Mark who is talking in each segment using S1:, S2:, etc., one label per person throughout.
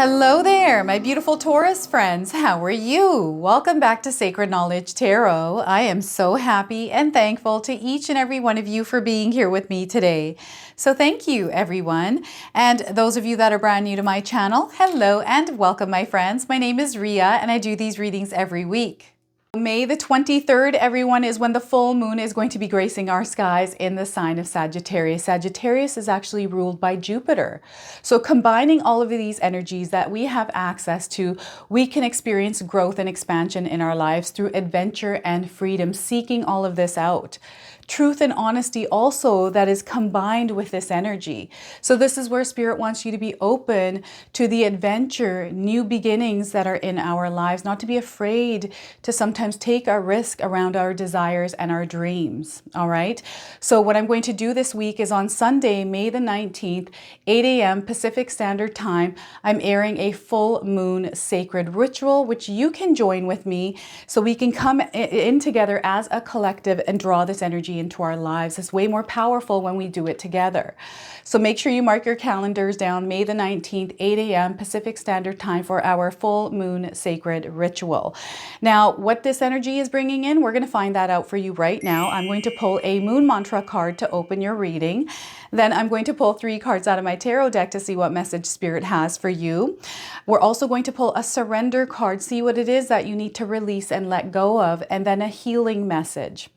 S1: Hello there, my beautiful Taurus friends. How are you? Welcome back to Sacred Knowledge Tarot. I am so happy and thankful to each and every one of you for being here with me today. So thank you, everyone. And those of you that are brand new to my channel, hello and welcome, my friends. My name is Ria and I do these readings every week. May the 23rd, everyone, is when the full moon is going to be gracing our skies in the sign of Sagittarius. Sagittarius is actually ruled by Jupiter. So combining all of these energies that we have access to, we can experience growth and expansion in our lives through adventure and freedom, seeking all of this out. Truth and honesty also that is combined with this energy. So this is where Spirit wants you to be open to the adventure, new beginnings that are in our lives, not to be afraid to sometimes take a risk around our desires and our dreams. All right. So what I'm going to do this week is on Sunday, May the 19th, 8 a.m. Pacific Standard Time, I'm airing a full moon sacred ritual, which you can join with me so we can come in together as a collective and draw this energy into our lives. It's way more powerful when we do it together. So make sure you mark your calendars down, May the 19th, 8 a.m. Pacific Standard Time for our full moon sacred ritual. Now, what this energy is bringing in, we're going to find that out for you right now. I'm going to pull a moon mantra card to open your reading. Then I'm going to pull 3 cards out of my tarot deck to see what message Spirit has for you. We're also going to pull a surrender card, see what it is that you need to release and let go of, and then a healing message.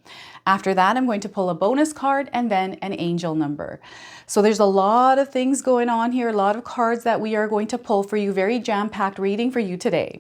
S1: After that, I'm going to pull a bonus card and then an angel number. So there's a lot of things going on here, a lot of cards that we are going to pull for you, very jam-packed reading for you today.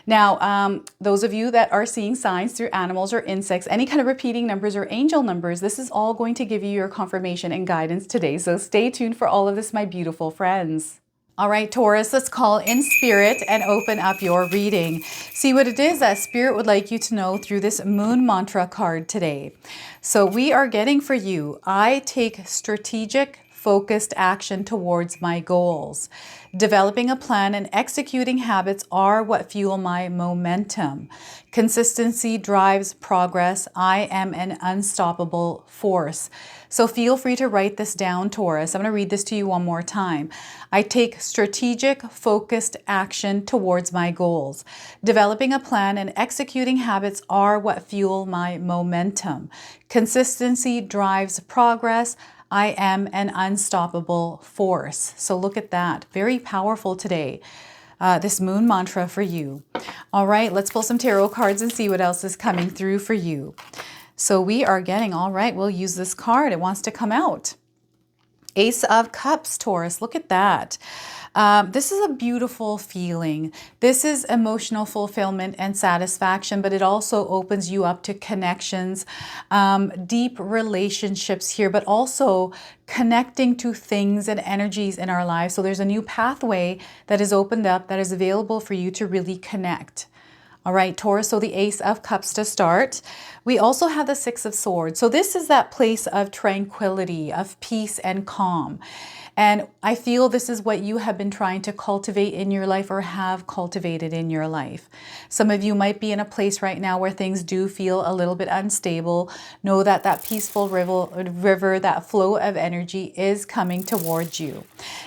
S1: Now, those of you that are seeing signs through animals or insects, any kind of repeating numbers or angel numbers, this is all going to give you your confirmation and guidance today. So stay tuned for all of this, my beautiful friends. All right, Taurus, let's call in Spirit and open up your reading. See what it is that Spirit would like you to know through this moon mantra card today. So we are getting for you, I take strategic, focused action towards my goals. Developing a plan and executing habits are what fuel my momentum. Consistency drives progress. I am an unstoppable force. So feel free to write this down, Taurus. I'm going to read this to you one more time. I take strategic, focused action towards my goals. Developing a plan and executing habits are what fuel my momentum. Consistency drives progress. I am an unstoppable force. So look at that. Very powerful today. This moon mantra for you. All right, let's pull some tarot cards and see what else is coming through for you. So we are getting, all right, we'll use this card. It wants to come out. Ace of Cups, Taurus. Look at that. This is a beautiful feeling. This is emotional fulfillment and satisfaction, but it also opens you up to connections, deep relationships here, but also connecting to things and energies in our lives. So there's a new pathway that is opened up that is available for you to really connect. All right, Taurus, so the Ace of Cups to start. We also have the Six of Swords. So this is that place of tranquility, of peace and calm. And I feel this is what you have been trying to cultivate in your life or have cultivated in your life. Some of you might be in a place right now where things do feel a little bit unstable. Know that that peaceful river, that flow of energy is coming towards you.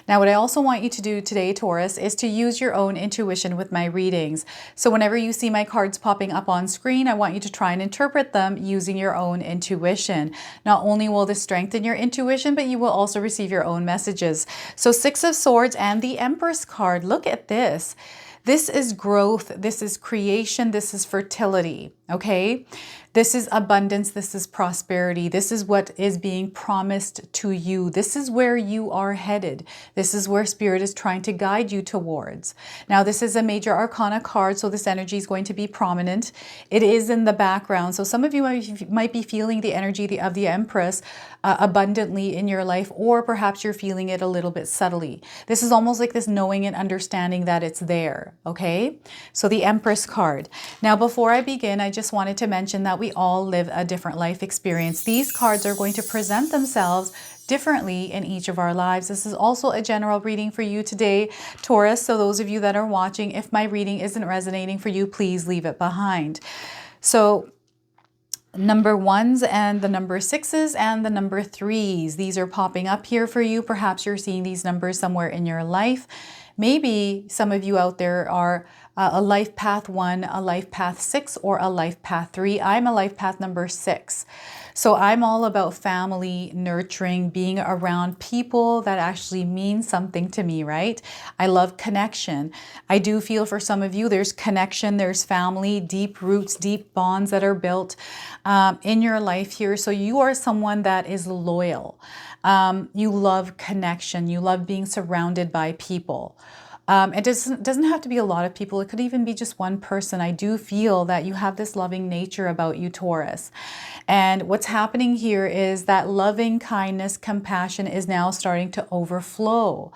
S1: Now, what I also want you to do today, Taurus, is to use your own intuition with my readings. So whenever you see my cards popping up on screen, I want you to try and interpret them using your own intuition. Not only will this strengthen your intuition, but you will also receive your own messages. So Six of Swords and the Empress card. Look at this. This is growth. This is creation. This is fertility. Okay. This is abundance. This is prosperity. This is what is being promised to you. This is where you are headed. This is where Spirit is trying to guide you towards. Now, this is a major arcana card, so this energy is going to be prominent. It is in the background. So some of you might be feeling the energy of the Empress abundantly in your life, or perhaps you're feeling it a little bit subtly. This is almost like this knowing and understanding that it's there. Okay. So the Empress card. Now, before I begin, I just wanted to mention that we all live a different life experience. These cards are going to present themselves differently in each of our lives. This is also a general reading for you today, Taurus. So those of you that are watching, if my reading isn't resonating for you, please leave it behind. So number 1s and the number 6s and the number 3s. These are popping up here for you. Perhaps you're seeing these numbers somewhere in your life. Maybe some of you out there are a life path 1, a life path 6, or a life path 3. I'm a life path number 6. So I'm all about family, nurturing, being around people that actually mean something to me, right? I love connection. I do feel for some of you, there's connection, there's family, deep roots, deep bonds that are built in your life here. So you are someone that is loyal. You love connection. You love being surrounded by people. It doesn't have to be a lot of people. It could even be just one person. I do feel that you have this loving nature about you, Taurus. And what's happening here is that loving kindness, compassion is now starting to overflow.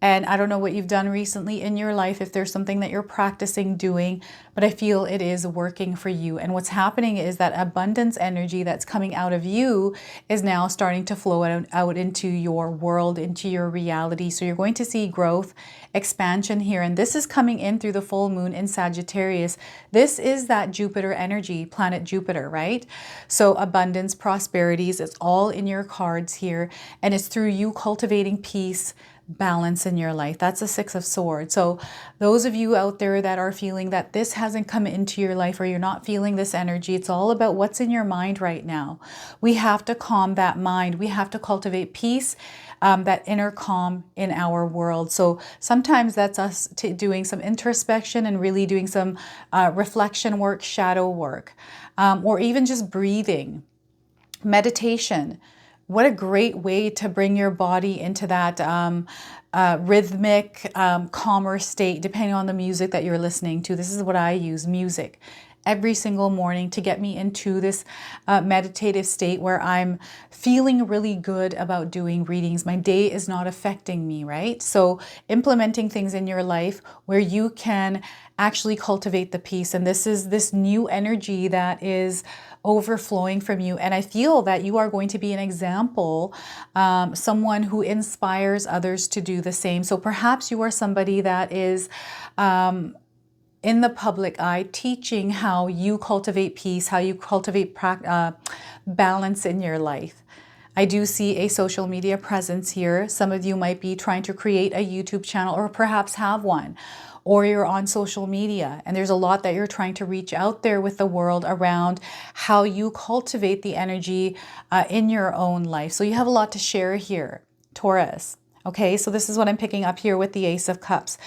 S1: And I don't know what you've done recently in your life, if there's something that you're practicing doing, but I feel it is working for you. And what's happening is that abundance energy that's coming out of you is now starting to flow out into your world, into your reality. So you're going to see growth, expansion here. And this is coming in through the full moon in Sagittarius. This is that Jupiter energy, planet Jupiter, right? So abundance, prosperities, it's all in your cards here. And it's through you cultivating peace, balance in your life. That's a 6 of Swords. So those of you out there that are feeling that this hasn't come into your life, or you're not feeling this energy, it's all about what's in your mind right now. We have to calm that mind. We have to cultivate peace, that inner calm in our world. So sometimes that's us doing some introspection and really doing some reflection work, shadow work, or even just breathing, meditation. What a great way to bring your body into that rhythmic, calmer state, depending on the music that you're listening to. This is what I use, music, every single morning to get me into this meditative state where I'm feeling really good about doing readings. My day is not affecting me, right? So implementing things in your life where you can actually cultivate the peace. And this is this new energy that is overflowing from you. And I feel that you are going to be an example, someone who inspires others to do the same. So perhaps you are somebody that is in the public eye, teaching how you cultivate peace, how you cultivate balance in your life. I do see a social media presence here. Some of you might be trying to create a YouTube channel, or perhaps have one, or you're on social media and there's a lot that you're trying to reach out there with the world around how you cultivate the energy in your own life. So you have a lot to share here, Taurus. Okay, so this is what I'm picking up here with the Ace of Cups.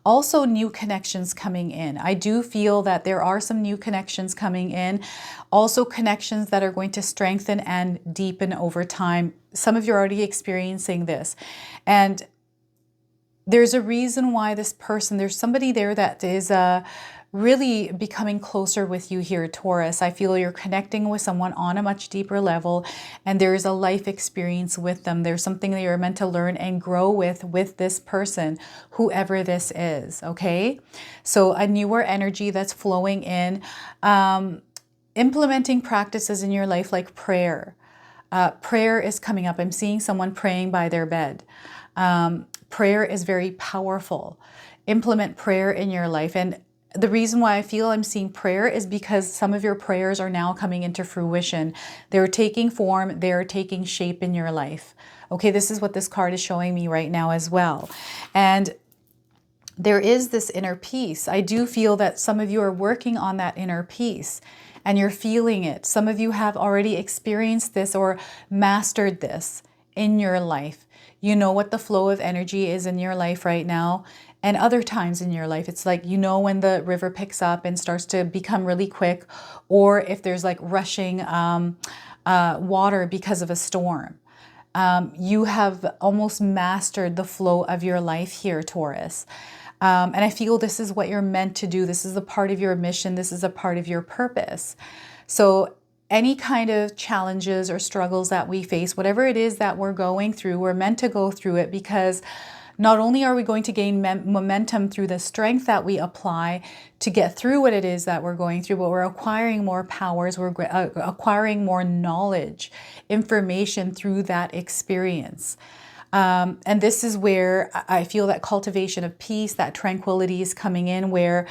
S1: Also, new connections coming in. I do feel that there are some new connections coming in. Also, connections that are going to strengthen and deepen over time. Some of you are already experiencing this. And there's a reason why this person, there's somebody there that is really becoming closer with you here, Taurus. I feel you're connecting with someone on a much deeper level, and there's a life experience with them. There's something that you're meant to learn and grow with this person, whoever this is, okay? So a newer energy that's flowing in, implementing practices in your life like prayer. Prayer is coming up. I'm seeing someone praying by their bed. Prayer is very powerful. Implement prayer in your life. And the reason why I feel I'm seeing prayer is because some of your prayers are now coming into fruition. They're taking form. They're taking shape in your life. Okay, this is what this card is showing me right now as well. And there is this inner peace. I do feel that some of you are working on that inner peace and you're feeling it. Some of you have already experienced this or mastered this in your life. You know what the flow of energy is in your life right now, and other times in your life. It's like, you know, when the river picks up and starts to become really quick, or if there's like rushing water because of a storm. You have almost mastered the flow of your life here, Taurus. And I feel this is what you're meant to do. This is a part of your mission. This is a part of your purpose. So any kind of challenges or struggles that we face, whatever it is that we're going through, we're meant to go through it, because not only are we going to gain momentum through the strength that we apply to get through what it is that we're going through, but we're acquiring more powers, we're acquiring more knowledge, information through that experience. And this is where I feel that cultivation of peace, that tranquility is coming in, where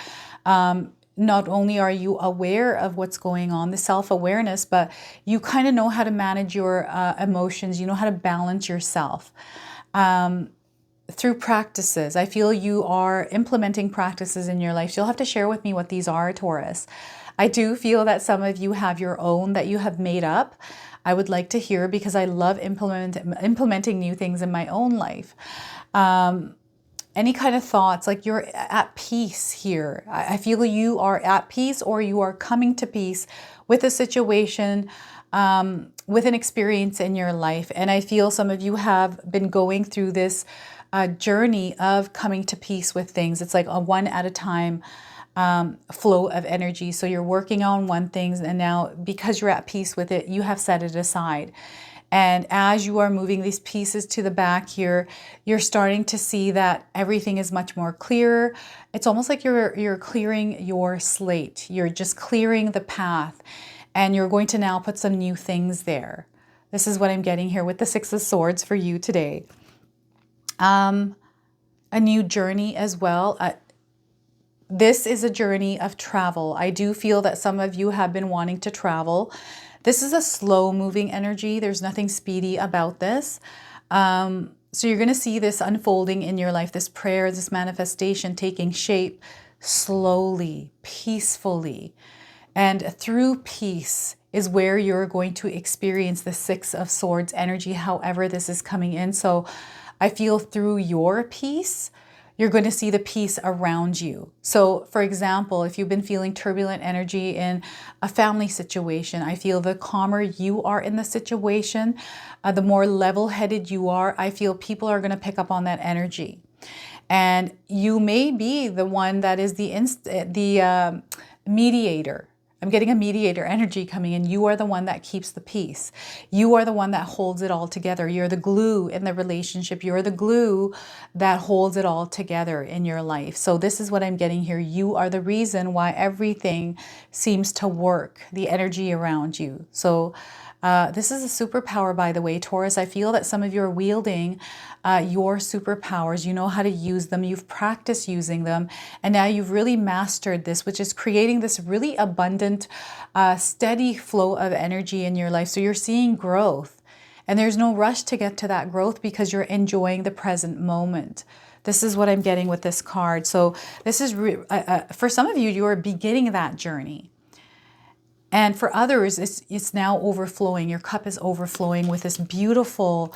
S1: not only are you aware of what's going on, the self-awareness, but you kind of know how to manage your emotions. You know how to balance yourself. through practices. I feel you are implementing practices in your life. You'll have to share with me what these are, Taurus. I do feel that some of you have your own that you have made up. I would like to hear, because I love implementing new things in my own life. Any kind of thoughts, like you're at peace here. I feel you are at peace, or you are coming to peace with a situation, with an experience in your life. And I feel some of you have been going through this journey of coming to peace with things. It's like a one at a time flow of energy. So you're working on one thing, and now because you're at peace with it, you have set it aside. And as you are moving these pieces to the back here, you're starting to see that everything is much more clear. It's almost like you're clearing your slate. You're just clearing the path, and you're going to now put some new things there. This is what I'm getting here with the Six of Swords for you today. A new journey as well. This is a journey of travel. I do feel that some of you have been wanting to travel. This is a slow moving energy. There's nothing speedy about this. So you're going to see this unfolding in your life, this prayer, this manifestation taking shape slowly, peacefully. And through peace is where you're going to experience the Six of Swords energy, however this is coming in. So I feel through your peace, you're going to see the peace around you. So for example, if you've been feeling turbulent energy in a family situation, I feel the calmer you are in the situation, the more level-headed you are, I feel people are going to pick up on that energy. And you may be the one that is the mediator. I'm getting a mediator energy coming in. You are the one that keeps the peace. You are the one that holds it all together. You're the glue in the relationship. You're the glue that holds it all together in your life. So this is what I'm getting here. You are the reason why everything seems to work, the energy around you. So this is a superpower, by the way, Taurus. I feel that some of you are wielding your superpowers. You know how to use them. You've practiced using them. And now you've really mastered this, which is creating this really abundant, steady flow of energy in your life. So you're seeing growth. And there's no rush to get to that growth because you're enjoying the present moment. This is what I'm getting with this card. So this is, for some of you, you are beginning that journey. And for others, it's now overflowing. Your cup is overflowing with this beautiful,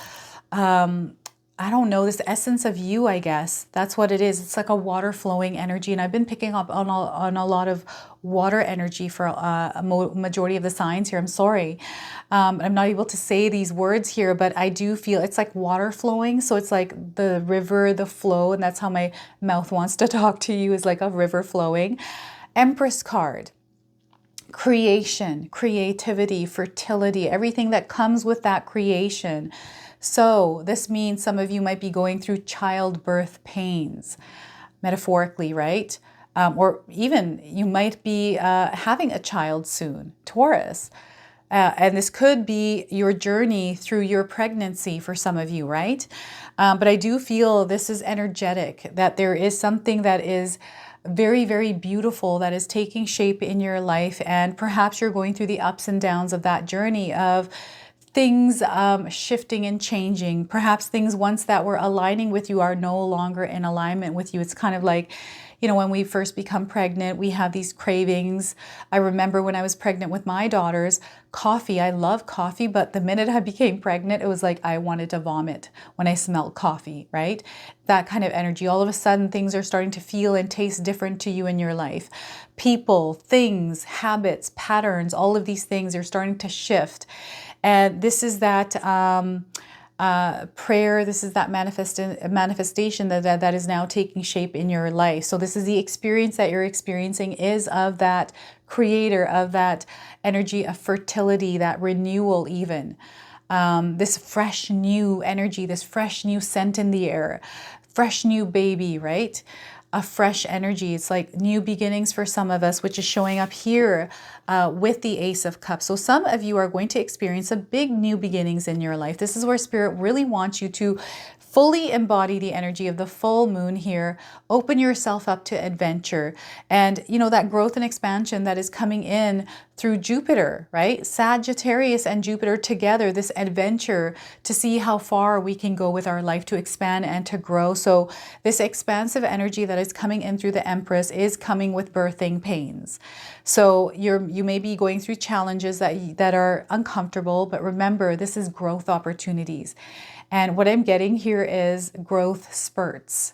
S1: I don't know, this essence of you, I guess. That's what it is. It's like a water flowing energy. And I've been picking up on a lot of water energy for a majority of the signs here. I'm sorry. I'm not able to say these words here, but I do feel it's like water flowing. So it's like the river, the flow. And that's how my mouth wants to talk to you, is like a river flowing. Empress card. Creation, creativity, fertility, everything that comes with that creation. So this means some of you might be going through childbirth pains, metaphorically, right? Or even you might be having a child soon, Taurus. And this could be your journey through your pregnancy for some of you, right? But I do feel this is energetic, that there is something that is very, very beautiful that is taking shape in your life. And perhaps you're going through the ups and downs of that journey of things shifting and changing. Perhaps things once that were aligning with you are no longer in alignment with you. It's kind of like, you know, when we first become pregnant, we have these cravings. I remember when I was pregnant with my daughters, coffee, I love coffee, but the minute I became pregnant, it was like I wanted to vomit when I smelled coffee, right? That kind of energy. All of a sudden, things are starting to feel and taste different to you in your life. People, things, habits, patterns, all of these things are starting to shift. And this is that prayer, this is that manifestation that is now taking shape in your life. So this is the experience that you're experiencing is of that creator, of that energy of fertility, that renewal even. This fresh new energy, this fresh new scent in the air, fresh new baby, right? A fresh energy. It's like new beginnings for some of us, which is showing up here with the Ace of Cups. So some of you are going to experience a big new beginnings in your life. This is where Spirit really wants you to fully embody the energy of the full moon here. Open yourself up to adventure and, you know, that growth and expansion that is coming in through Jupiter, right? Sagittarius and Jupiter together, this adventure to see how far we can go with our life, to expand and to grow. So this expansive energy that is coming in through the Empress is coming with birthing pains. So you may be going through challenges that are uncomfortable, but remember, this is growth opportunities. And what I'm getting here is growth spurts.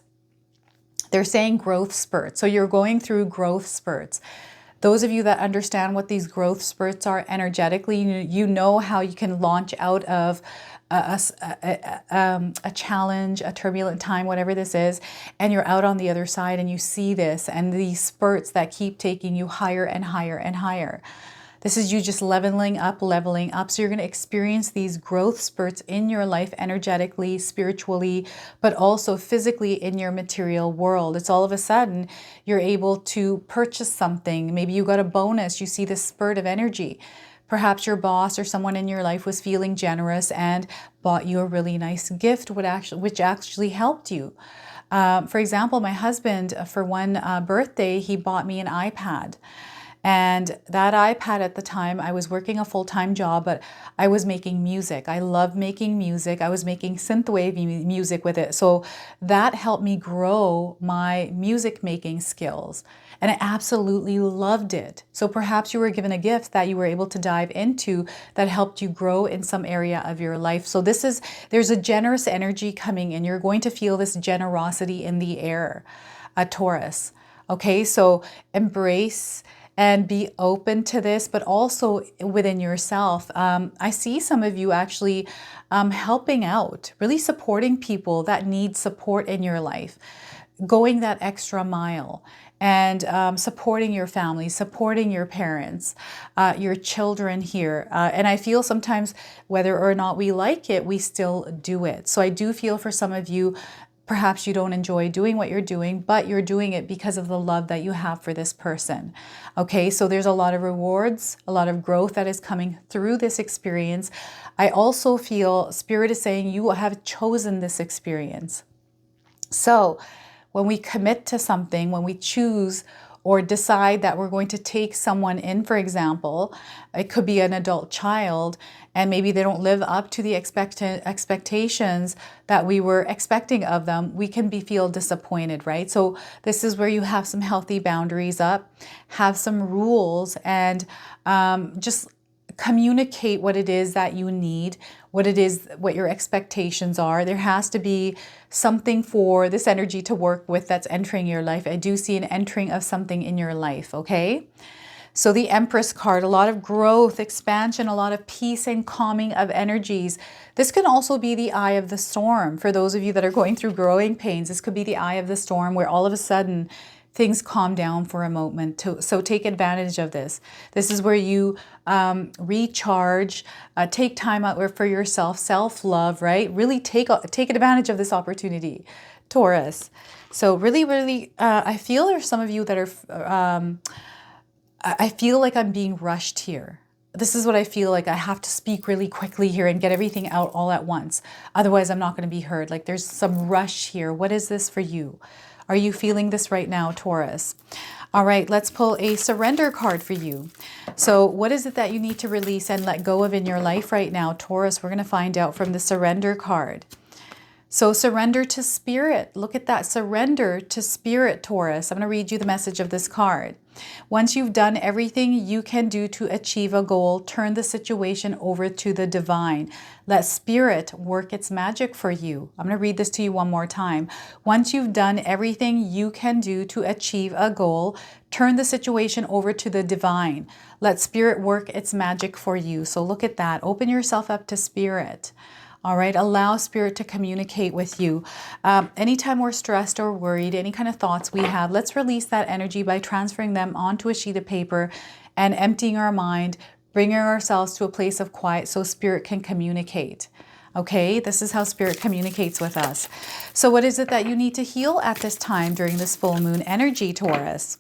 S1: They're saying growth spurts. So you're going through growth spurts. Those of you that understand what these growth spurts are energetically, you know how you can launch out of a challenge, a turbulent time, whatever this is, and you're out on the other side and you see this and these spurts that keep taking you higher and higher and higher. This is you just leveling up. So you're going to experience these growth spurts in your life energetically, spiritually, but also physically in your material world. It's all of a sudden you're able to purchase something. Maybe you got a bonus. You see this spurt of energy. Perhaps your boss or someone in your life was feeling generous and bought you a really nice gift, which actually helped you. For example, my husband, for one birthday, he bought me an iPad. And that iPad at the time, I was working a full-time job, but I was making music. I love making music. I was making synthwave music with it. So that helped me grow my music making skills. And I absolutely loved it. So perhaps you were given a gift that you were able to dive into that helped you grow in some area of your life. So there's a generous energy coming in. You're going to feel this generosity in the air, a Taurus. Okay, so embrace and be open to this, but also within yourself. I see some of you actually helping out, really supporting people that need support in your life, going that extra mile and supporting your family, supporting your parents, your children here. And I feel sometimes whether or not we like it, we still do it. So I do feel for some of you, perhaps you don't enjoy doing what you're doing, but you're doing it because of the love that you have for this person. Okay, so there's a lot of rewards, a lot of growth that is coming through this experience. I also feel Spirit is saying you have chosen this experience. So when we commit to something, when we choose or decide that we're going to take someone in, for example, it could be an adult child, and maybe they don't live up to the expectations that we were expecting of them, we can feel disappointed, right? So this is where you have some healthy boundaries up, have some rules, and just communicate what it is that you need, what your expectations are. There has to be something for this energy to work with that's entering your life. I do see an entering of something in your life, okay? So the Empress card, a lot of growth, expansion, a lot of peace and calming of energies. This can also be the eye of the storm. For those of you that are going through growing pains, this could be the eye of the storm where all of a sudden things calm down for a moment. So take advantage of this. This is where you recharge, take time out for yourself, self-love, right? Really take advantage of this opportunity, Taurus. So really, I feel there's some of you that are, I feel like I'm being rushed here. This is what I feel like. I have to speak really quickly here and get everything out all at once. Otherwise, I'm not going to be heard. Like there's some rush here. What is this for you? Are you feeling this right now, Taurus? All right, let's pull a surrender card for you. So what is it that you need to release and let go of in your life right now, Taurus? We're going to find out from the surrender card. So surrender to spirit. Look at that. Surrender to spirit, Taurus. I'm going to read you the message of this card. Once you've done everything you can do to achieve a goal, turn the situation over to the divine. Let spirit work its magic for you. I'm going to read this to you one more time. Once you've done everything you can do to achieve a goal, turn the situation over to the divine. Let spirit work its magic for you. So look at that. Open yourself up to spirit. All right, allow spirit to communicate with you. Anytime we're stressed or worried, any kind of thoughts we have, let's release that energy by transferring them onto a sheet of paper and emptying our mind, bringing ourselves to a place of quiet so spirit can communicate. Okay, this is how spirit communicates with us. So what is it that you need to heal at this time during this full moon energy, Taurus?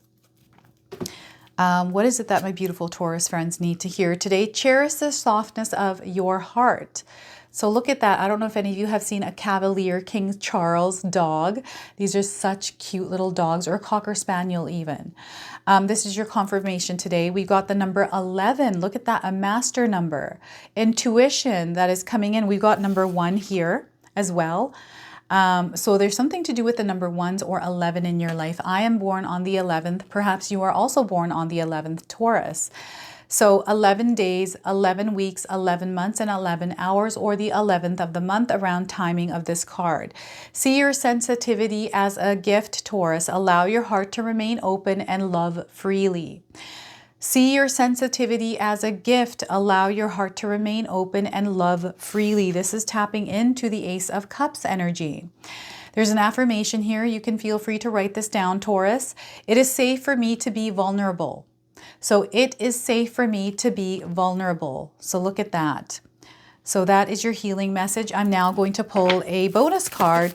S1: What is it that my beautiful Taurus friends need to hear today? Cherish the softness of your heart. So look at that. I don't know if any of you have seen a Cavalier King Charles dog. These are such cute little dogs, or a Cocker Spaniel even. This is your confirmation today. We got the number 11. Look at that, a master number. Intuition that is coming in. We've got number 1 here as well. So there's something to do with the number 1s or 11 in your life. I am born on the 11th. Perhaps you are also born on the 11th, Taurus. So 11 days, 11 weeks, 11 months, and 11 hours, or the 11th of the month around timing of this card. See your sensitivity as a gift, Taurus. Allow your heart to remain open and love freely. See your sensitivity as a gift. Allow your heart to remain open and love freely. This is tapping into the Ace of Cups energy. There's an affirmation here. You can feel free to write this down, Taurus. It is safe for me to be vulnerable. So it is safe for me to be vulnerable. So look at that. So that is your healing message. I'm now going to pull a bonus card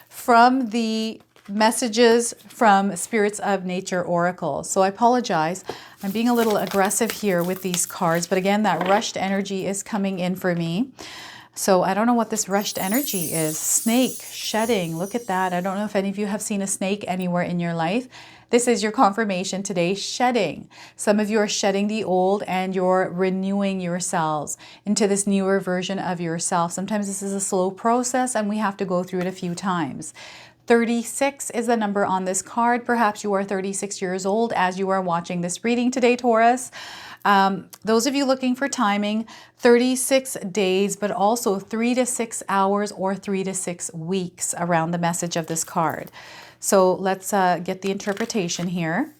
S1: from the messages from Spirits of Nature Oracle. So I apologize. I'm being a little aggressive here with these cards, but again, that rushed energy is coming in for me. So I don't know what this rushed energy is. Snake, shedding, look at that. I don't know if any of you have seen a snake anywhere in your life. This is your confirmation today, shedding. Some of you are shedding the old and you're renewing yourselves into this newer version of yourself. Sometimes this is a slow process and we have to go through it a few times. 36 is the number on this card. Perhaps you are 36 years old as you are watching this reading today, Taurus. Those of you looking for timing, 36 days, but also 3 to 6 hours or 3 to 6 weeks around the message of this card. So let's get the interpretation here.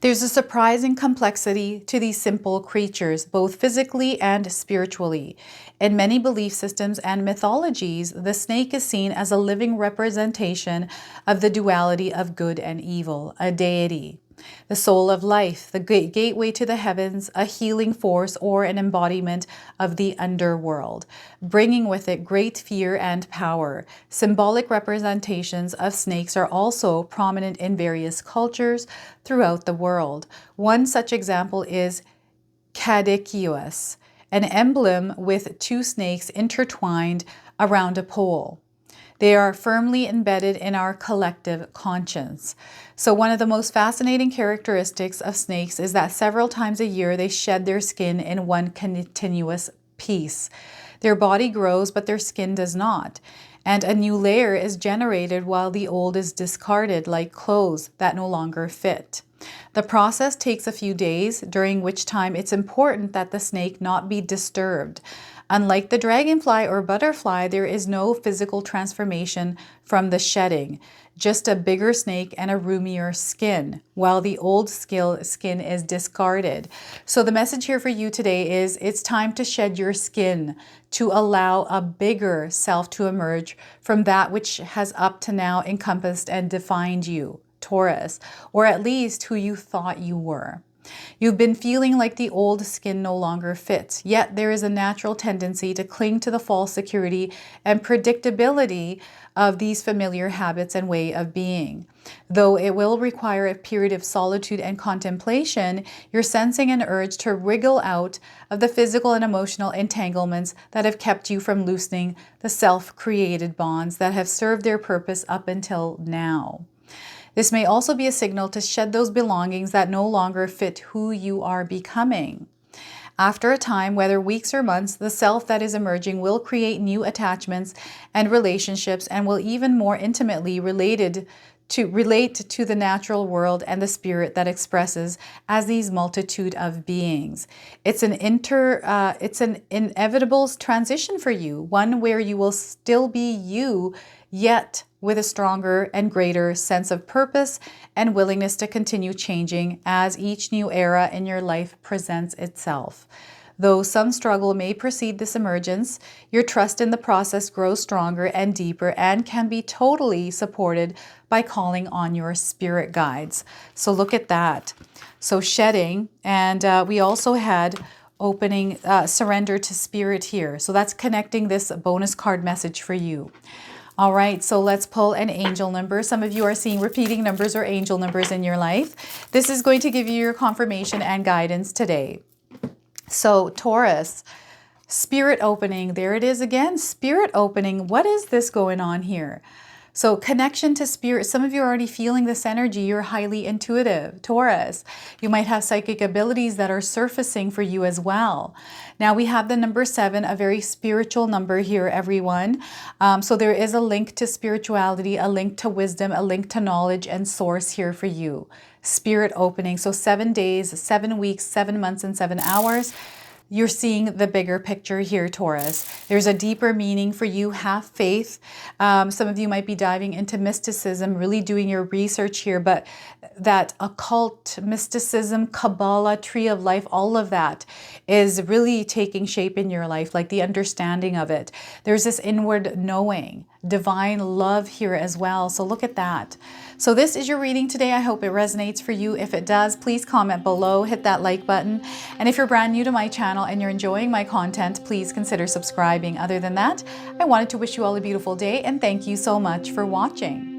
S1: There's a surprising complexity to these simple creatures, both physically and spiritually. In many belief systems and mythologies, the snake is seen as a living representation of the duality of good and evil, a deity. The soul of life, the gateway to the heavens, a healing force, or an embodiment of the underworld, bringing with it great fear and power. Symbolic representations of snakes are also prominent in various cultures throughout the world. One such example is caduceus, an emblem with 2 snakes intertwined around a pole. They are firmly embedded in our collective conscience. So one of the most fascinating characteristics of snakes is that several times a year they shed their skin in one continuous piece. Their body grows, but their skin does not. And a new layer is generated while the old is discarded, like clothes that no longer fit. The process takes a few days, during which time it's important that the snake not be disturbed. Unlike the dragonfly or butterfly, there is no physical transformation from the shedding, just a bigger snake and a roomier skin, while the old skin is discarded. So the message here for you today is it's time to shed your skin to allow a bigger self to emerge from that which has up to now encompassed and defined you, Taurus, or at least who you thought you were. You've been feeling like the old skin no longer fits, yet there is a natural tendency to cling to the false security and predictability of these familiar habits and way of being. Though it will require a period of solitude and contemplation, you're sensing an urge to wriggle out of the physical and emotional entanglements that have kept you from loosening the self-created bonds that have served their purpose up until now. This may also be a signal to shed those belongings that no longer fit who you are becoming. After a time, whether weeks or months, the self that is emerging will create new attachments and relationships and will even more intimately relate to the natural world and the spirit that expresses as these multitude of beings. It's an inevitable transition for you, one where you will still be you, yet with a stronger and greater sense of purpose and willingness to continue changing as each new era in your life presents itself. Though some struggle may precede this emergence, your trust in the process grows stronger and deeper and can be totally supported by calling on your spirit guides. So look at that. So shedding, and we also had opening, surrender to spirit here. So that's connecting this bonus card message for you. All right, so let's pull an angel number. Some of you are seeing repeating numbers or angel numbers in your life. This is going to give you your confirmation and guidance today. So Taurus, Spirit opening. There it is again. Spirit opening. What is this going on here? So connection to spirit. Some of you are already feeling this energy. You're highly intuitive, Taurus. You might have psychic abilities that are surfacing for you as well. Now we have the number 7, a very spiritual number here, everyone. So there is a link to spirituality, a link to wisdom, a link to knowledge and source here for you. Spirit opening. So 7 days, 7 weeks, 7 months, and 7 hours. You're seeing the bigger picture here, Taurus. There's a deeper meaning for you. Have faith. Some of you might be diving into mysticism, really doing your research here, but that occult mysticism, Kabbalah, tree of life, all of that is really taking shape in your life, like the understanding of it. There's this inward knowing, divine love here as well. So look at that. So this is your reading today. I hope it resonates for you. If it does, please comment below, hit that like button. And if you're brand new to my channel and you're enjoying my content, please consider subscribing. Other than that, I wanted to wish you all a beautiful day and thank you so much for watching.